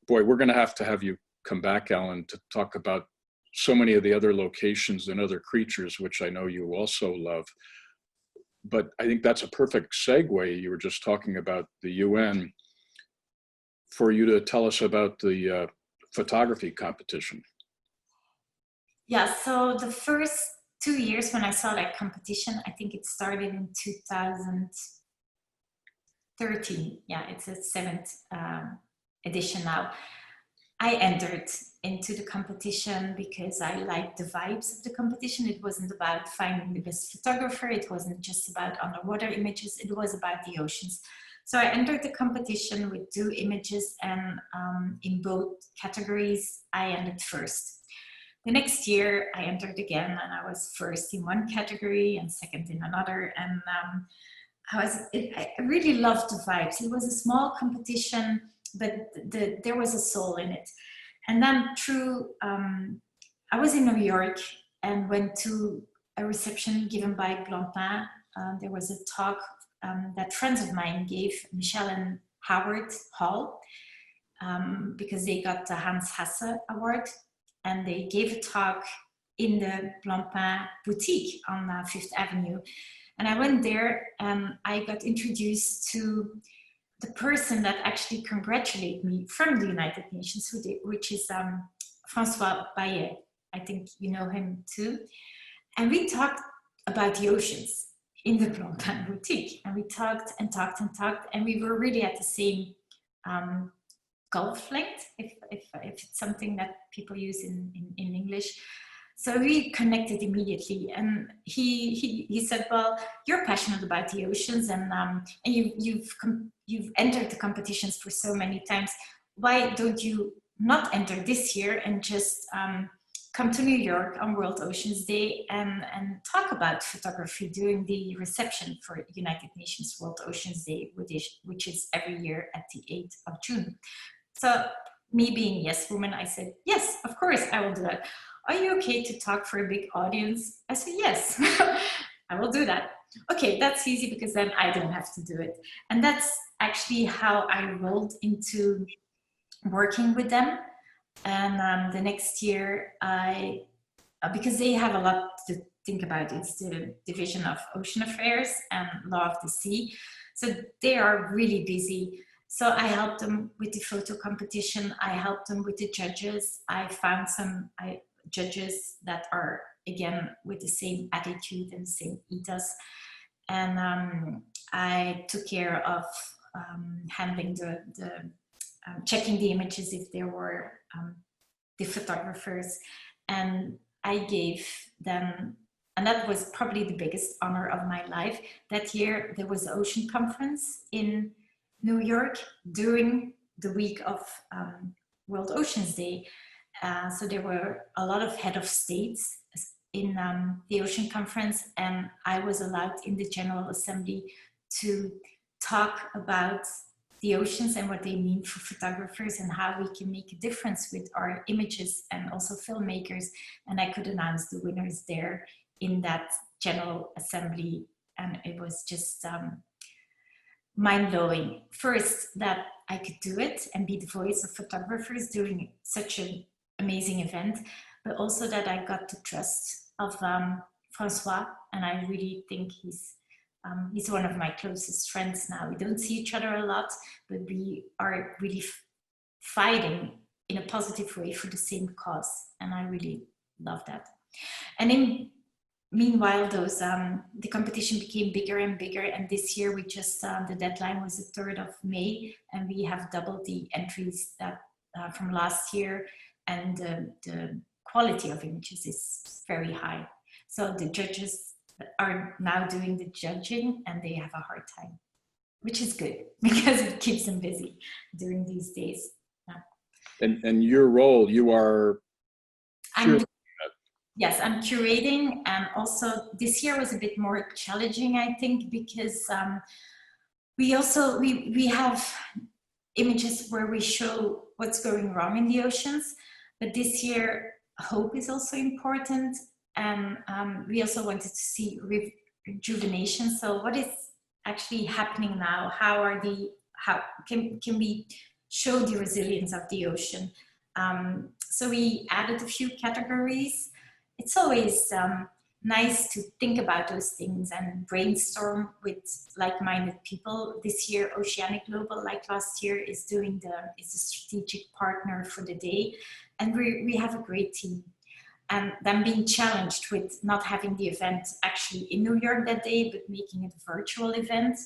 boy, we're going to have you come back, Alan, to talk about so many of the other locations and other creatures, which I know you also love. But I think that's a perfect segue. You were just talking about the UN, for you to tell us about the photography competition. Yeah, so the first 2 years when I saw that competition, I think it started in 2013. Yeah, it's a seventh edition now. I entered into the competition because I liked the vibes of the competition. It wasn't about finding the best photographer. It wasn't just about underwater images. It was about the oceans. So I entered the competition with 2 images, and in both categories, I ended first. The next year, I entered again, and I was first in one category and second in another. And I really loved the vibes. It was a small competition, but there was a soul in it. And then I was in New York and went to a reception given by Blancpain. There was a talk that friends of mine gave, Michelle and Howard Hall, because they got the Hans Hasse Award, and they gave a talk in the Blancpain boutique on 5th Avenue. And I went there and I got introduced to the person that actually congratulated me from the United Nations, which is François Bayet. I think you know him too. And we talked about the oceans in the Blancpain boutique. And we talked and talked and talked, and we were really at the same golf length, if it's something that people use in English. So we connected immediately, and he said, "Well, you're passionate about the oceans, and you've entered the competitions for so many times. Why don't you not enter this year and just come to New York on World Oceans Day and talk about photography during the reception for United Nations World Oceans Day, which is every year at the 8th of June." So me being yes woman, I said, "Yes, of course, I will do that. Are you okay to talk for a big audience?" I said, "Yes, I will do that." Okay, that's easy because then I don't have to do it. And that's actually how I rolled into working with them. And the next year, because they have a lot to think about, it's the Division of Ocean Affairs and Law of the Sea. So they are really busy. So I helped them with the photo competition. I helped them with the judges. I found some judges that are, again, with the same attitude and same ethos. And I took care of handling checking the images if there were the photographers. And I gave them, and that was probably the biggest honor of my life. That year, there was an ocean conference in New York during the week of World Oceans Day. So there were a lot of head of states in the ocean conference, and I was allowed in the General Assembly to talk about the oceans and what they mean for photographers and how we can make a difference with our images, and also filmmakers. And I could announce the winners there in that General Assembly, and it was just mind-blowing. First, that I could do it and be the voice of photographers during such an amazing event, but also that I got the trust of François, and I really think he's one of my closest friends now. We don't see each other a lot, but we are really fighting in a positive way for the same cause, and I really love that. And meanwhile, the competition became bigger and bigger, and this year we just the deadline was the 3rd of May, and we have doubled the entries that from last year, and the quality of images is very high. So the judges are now doing the judging, and they have a hard time, which is good because it keeps them busy during these days. Yeah. And your role, you are Yes, I'm curating, and also this year was a bit more challenging, I think, because we have images where we show what's going wrong in the oceans, but this year hope is also important, and we also wanted to see rejuvenation. So what is actually happening now? How can we show the resilience of the ocean. So we added a few categories. It's always nice to think about those things and brainstorm with like-minded people. This year, Oceanic Global, like last year, is a strategic partner for the day, and we have a great team. And then being challenged with not having the event actually in New York that day, but making it a virtual event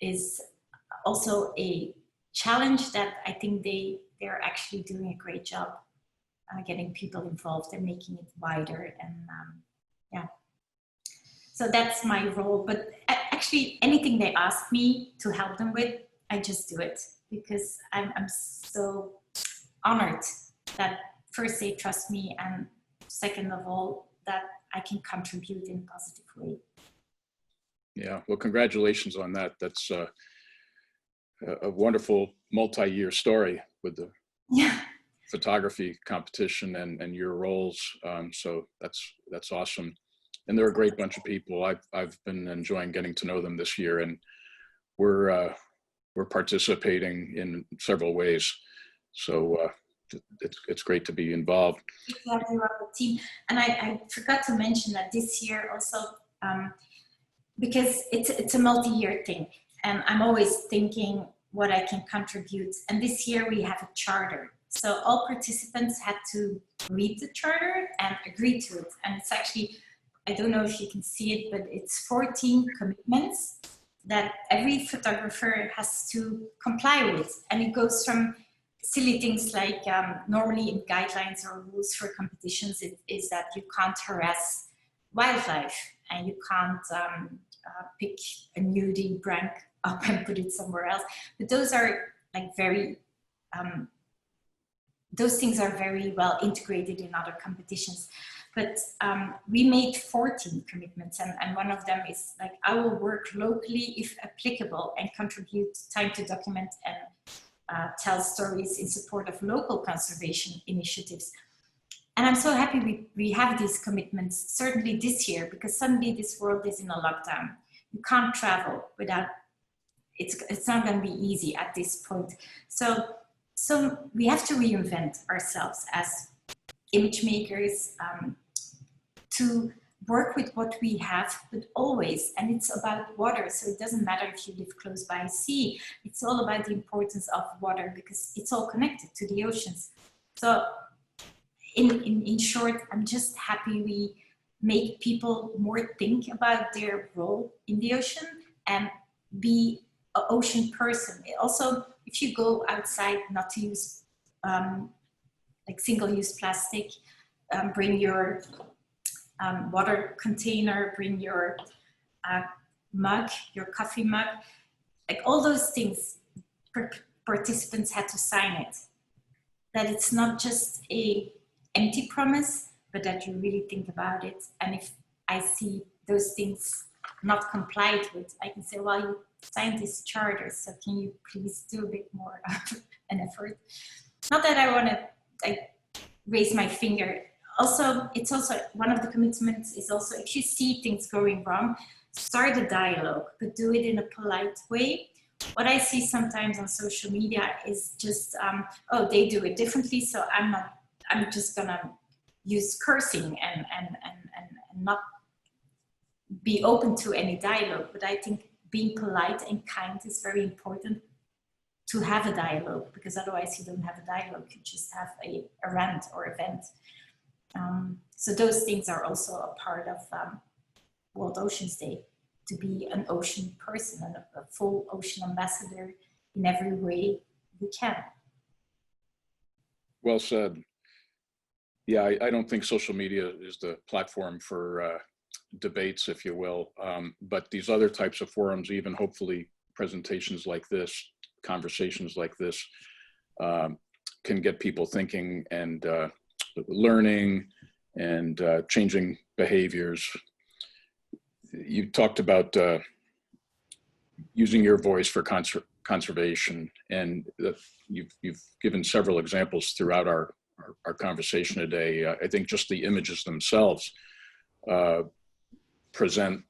is also a challenge that I think they're actually doing a great job getting people involved and making it wider. And yeah, so that's my role. But actually anything they ask me to help them with, I just do it, because I'm so honored that first they trust me, and second of all, that I can contribute in a positive way. Yeah, well, congratulations on that. That's a wonderful multi-year story with the photography competition and your roles. So that's awesome. And they're a great bunch of people. I've been enjoying getting to know them this year, and we're participating in several ways. So it's great to be involved. Exactly, we're on the team. And I forgot to mention that this year also, because it's a multi-year thing, and I'm always thinking what I can contribute. And this year we have a charter. So all participants had to read the charter and agree to it. And it's actually, I don't know if you can see it, but it's 14 commitments that every photographer has to comply with. And it goes from silly things like normally in guidelines or rules for competitions, it is that you can't harass wildlife, and you can't pick a nudie brand up and put it somewhere else. But those are like very, those things are very well integrated in other competitions. But we made 14 commitments, and one of them is like, I will work locally if applicable and contribute time to document and tell stories in support of local conservation initiatives. And I'm so happy we have these commitments, certainly this year, because suddenly this world is in a lockdown. You can't travel without, it's not going to be easy at this point. So we have to reinvent ourselves as image makers, to work with what we have, but always, and it's about water, so it doesn't matter if you live close by a sea, it's all about the importance of water, because it's all connected to the oceans. So in short, I'm just happy we make people more think about their role in the ocean and be an ocean person. Also, if you go outside, not to use like single-use plastic, bring your water container, bring your mug, your coffee mug, like all those things, participants had to sign it. That it's not just a empty promise, but that you really think about it. And if I see those things not complied with, I can say, well, you signed this charter, so can you please do a bit more of an effort? Not that I want to raise my finger. Also, it's also one of the commitments is also, if you see things going wrong, start a dialogue, but do it in a polite way. What I see sometimes on social media is just, oh, they do it differently, so I'm just gonna use cursing and not be open to any dialogue. But I think being polite and kind is very important to have a dialogue, because otherwise you don't have a dialogue, you just have a rant or event. So those things are also a part of World Oceans Day, to be an ocean person and a full ocean ambassador in every way we can. Well said. Yeah, I don't think social media is the platform for debates, if you will, but these other types of forums, even hopefully presentations like this, conversations like this, can get people thinking and learning and changing behaviors. You talked about using your voice for conservation, and you've given several examples throughout our conversation today. I think just the images themselves present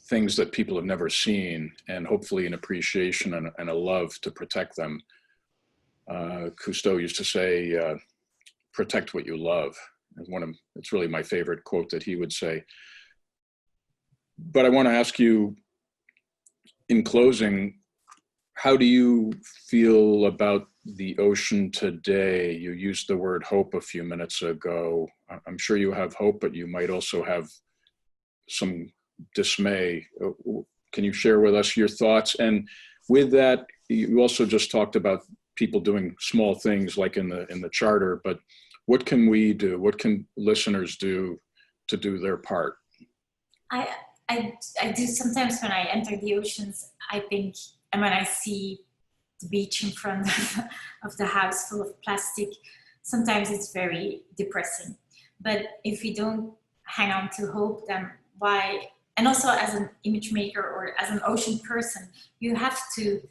things that people have never seen, and hopefully an appreciation and a love to protect them. Cousteau used to say, protect what you love. And it's really my favorite quote that he would say. But I want to ask you, in closing, how do you feel about the ocean today? You used the word hope a few minutes ago. I'm sure you have hope, but you might also have some dismay. Can you share with us your thoughts? And with that, you also just talked about people doing small things like in the charter, but what can we do? What can listeners do to do their part? I do sometimes when I enter the oceans, I think, and when I see the beach in front of the house full of plastic, sometimes it's very depressing. But if we don't hang on to hope, then why? And also as an image maker or as an ocean person, you have to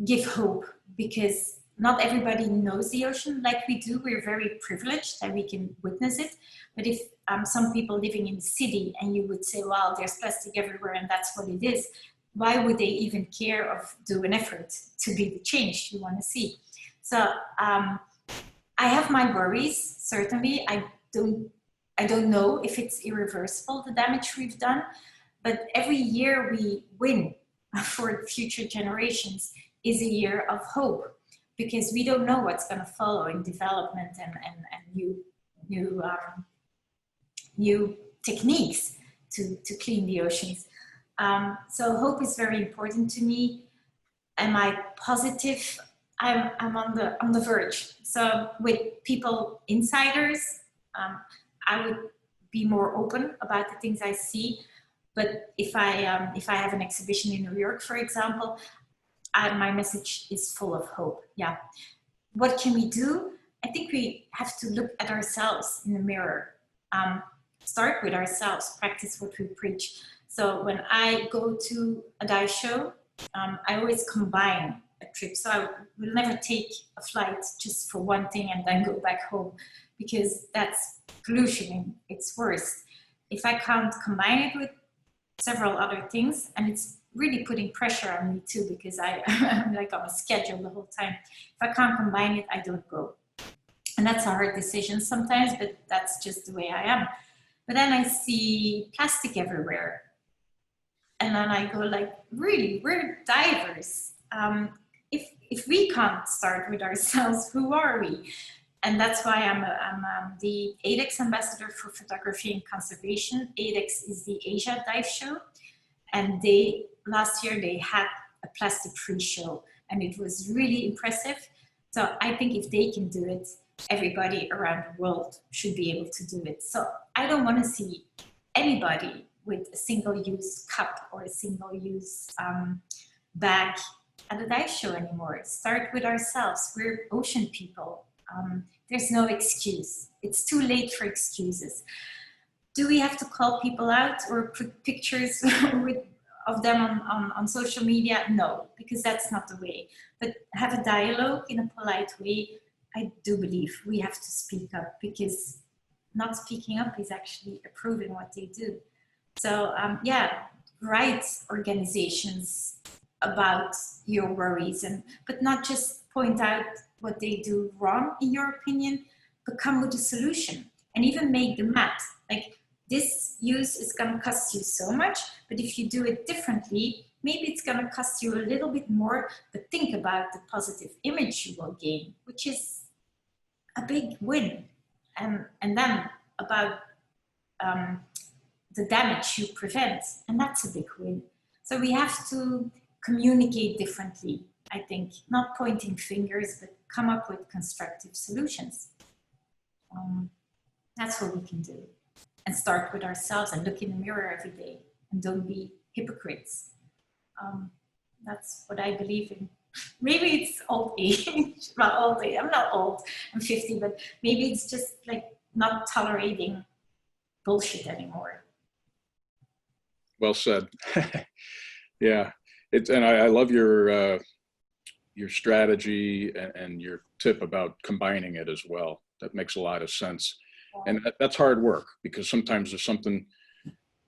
give hope, because not everybody knows the ocean like we do. We're very privileged that we can witness it. But if some people living in the city and you would say, well, there's plastic everywhere and that's what it is, why would they even care or do an effort to be the change you want to see? So I have my worries, certainly. I don't know if it's irreversible, the damage we've done, but every year we win for future generations is a year of hope, because we don't know what's going to follow in development and new techniques to clean the oceans. So hope is very important to me. Am I positive? I'm on the verge. So with people, insiders, I would be more open about the things I see. But if I have an exhibition in New York, for example, my message is full of hope. Yeah. What can we do? I think we have to look at ourselves in the mirror. Start with ourselves, practice what we preach. So when I go to a dive show, I always combine a trip. So I will never take a flight just for one thing and then go back home, because that's pollution in its worst. If I can't combine it with several other things, and it's really putting pressure on me too, because I'm like on a schedule the whole time. If I can't combine it, I don't go. And that's a hard decision sometimes, but that's just the way I am. But then I see plastic everywhere. And then I go like, really, we're divers. If we can't start with ourselves, who are we? And that's why I'm the ADEX ambassador for photography and conservation. ADEX is the Asia Dive Show. And last year they had a plastic-free show, and it was really impressive. So I think if they can do it, everybody around the world should be able to do it. So I don't want to see anybody with a single-use cup or a single-use bag at a dive show anymore. Start with ourselves. We're ocean people. There's no excuse. It's too late for excuses. Do we have to call people out or put pictures of them on social media? No, because that's not the way. But have a dialogue in a polite way. I do believe we have to speak up, because not speaking up is actually approving what they do. So write organizations about your worries, but not just point out what they do wrong in your opinion, but come with a solution and even make the math. Like, this use is going to cost you so much, but if you do it differently, maybe it's going to cost you a little bit more, but think about the positive image you will gain, which is a big win. And then about the damage you prevent, and that's a big win. So we have to communicate differently, I think, not pointing fingers, but come up with constructive solutions. That's what we can do. And start with ourselves and look in the mirror every day and don't be hypocrites. That's what I believe in. Maybe it's old age. Well, old age. I'm not old. I'm 50, but maybe it's just like not tolerating bullshit anymore. Well said. Yeah, and I love your strategy and your tip about combining it as well. That makes a lot of sense. And that's hard work, because sometimes there's something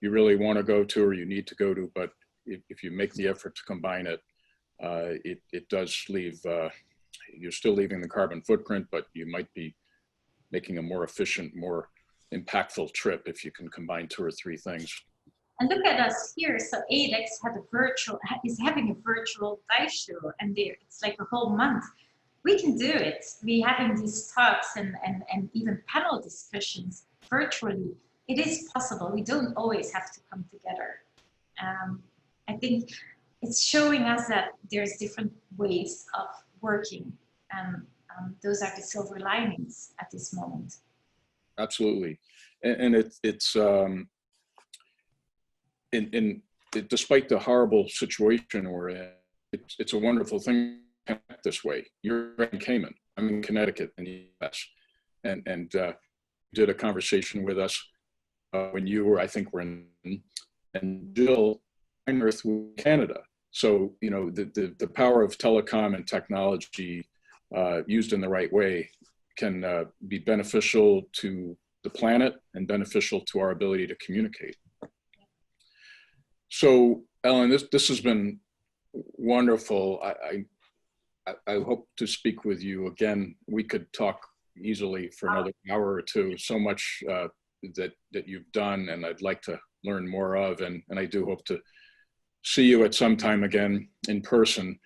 you really want to go to or you need to go to, but if you make the effort to combine it, it does leave You're still leaving the carbon footprint, but you might be making a more efficient, more impactful trip if you can combine 2 or 3 things. And look at us here. So ADEX is having a virtual dive show, and it's like a whole month. We can do it. We're having these talks and even panel discussions virtually. It is possible. We don't always have to come together. I think it's showing us that there's different ways of working, and those are the silver linings at this moment. Absolutely, and despite the horrible situation we're in, it's a wonderful thing to connect this way. You're in Cayman, I'm in Connecticut in the U.S., and did a conversation with us when you were, I think, were in, and Jill Earth Canada. So the power of telecom and technology used in the right way can be beneficial to the planet and beneficial to our ability to communicate. So, Ellen, this has been wonderful. I hope to speak with you again. We could talk easily for another hour or two. So much that you've done, and I'd like to learn more of. And I do hope to see you at some time again in person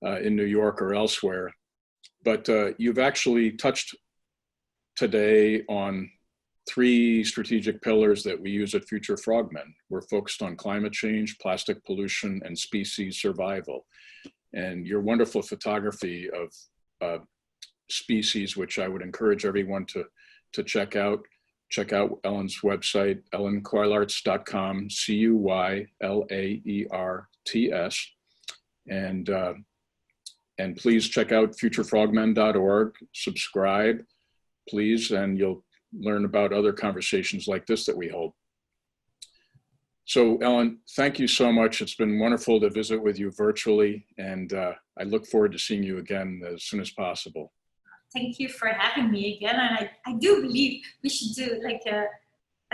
in New York or elsewhere. But you've actually touched today on 3 strategic pillars that we use at Future Frogmen. We're focused on climate change, plastic pollution, and species survival. And your wonderful photography of species, which I would encourage everyone to check out. Check out Ellen's website, ellencuylaerts.com, Cuylaerts. And please check out futurefrogmen.org, subscribe, please, and you'll learn about other conversations like this that we hold. So Ellen, thank you so much. It's been wonderful to visit with you virtually, and I look forward to seeing you again as soon as possible. Thank you for having me again. And I do believe we should do like a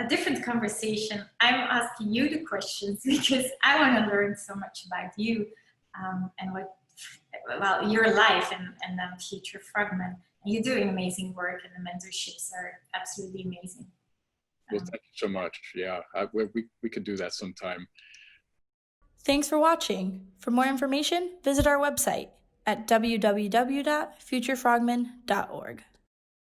different conversation. I'm asking you the questions because I want to learn so much about you and your life and Future Frogmen. And you're doing amazing work, and the mentorships are absolutely amazing. Well, thank you so much. Yeah, we could do that sometime. Thanks for watching. For more information, visit our website at www.futurefrogmen.org.